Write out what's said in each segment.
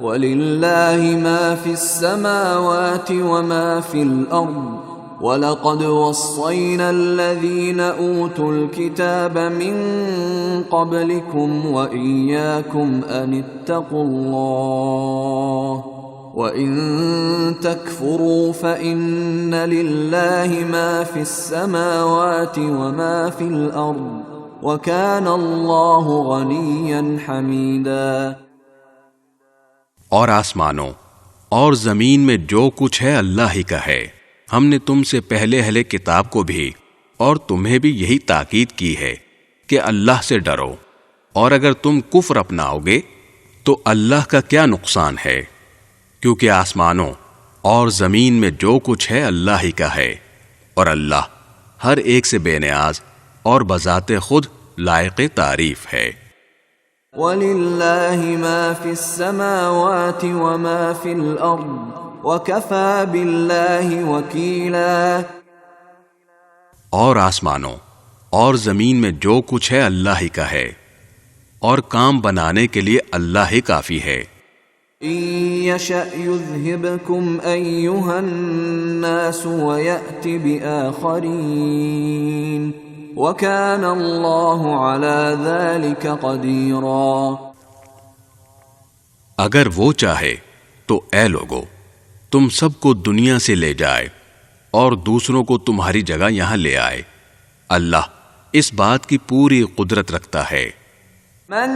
وَلِلَّهِ مَا فِي السَّمَاوَاتِ وَمَا فِي الْأَرْضِ وَلَقَدْ وَصَّيْنَا الَّذِينَ أُوتُوا الْكِتَابَ مِنْ قَبْلِكُمْ وَإِيَّاكُمْ أَنِ اتَّقُوا اللَّهَ وَإِن تَكْفُرُوا فَإِنَّ لِلَّهِ مَا فِي السَّمَاوَاتِ وَمَا فِي الْأَرْضِ وَكَانَ اللَّهُ غَنِيًّا حَمِيدًا۔ اور آسمانوں اور زمین میں جو کچھ ہے اللہ ہی کا ہے۔ ہم نے تم سے پہلے اہل کتاب کو بھی اور تمہیں بھی یہی تاکید کی ہے کہ اللہ سے ڈرو، اور اگر تم کفر اپناؤ گے تو اللہ کا کیا نقصان ہے، کیونکہ آسمانوں اور زمین میں جو کچھ ہے اللہ ہی کا ہے، اور اللہ ہر ایک سے بے نیاز اور بذات خود لائق تعریف ہے۔ وَلِلَّهِ مَا فِي السَّمَاوَاتِ وَمَا فِي الْأَرْضِ وَكَفَى بِاللَّهِ وَكِيلًا۔ اور آسمانوں اور زمین میں جو کچھ ہے اللہ ہی کا ہے، اور کام بنانے کے لیے اللہ ہی کافی ہے۔ إِن يَشَأْ يُذْهِبْكُمْ أَيُّهَا النَّاسُ وَيَأْتِ بِآخَرِينَ وَكَانَ اللَّهُ عَلَى ذَلِكَ قَدِيرًا۔ اگر وہ چاہے تو اے لوگو تم سب کو دنیا سے لے جائے اور دوسروں کو تمہاری جگہ یہاں لے آئے، اللہ اس بات کی پوری قدرت رکھتا ہے۔ من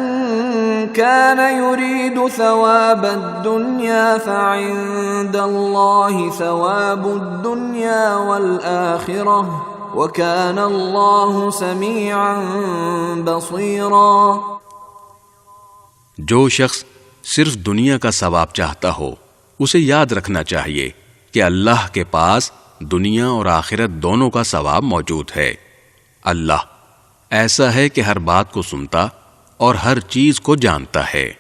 كان يريد ثواب الدنيا فعند الله ثواب الدنيا والآخرة وَكَانَ اللَّهُ سَمِيعًا بَصِيرًا۔ جو شخص صرف دنیا کا ثواب چاہتا ہو اسے یاد رکھنا چاہیے کہ اللہ کے پاس دنیا اور آخرت دونوں کا ثواب موجود ہے۔ اللہ ایسا ہے کہ ہر بات کو سنتا اور ہر چیز کو جانتا ہے۔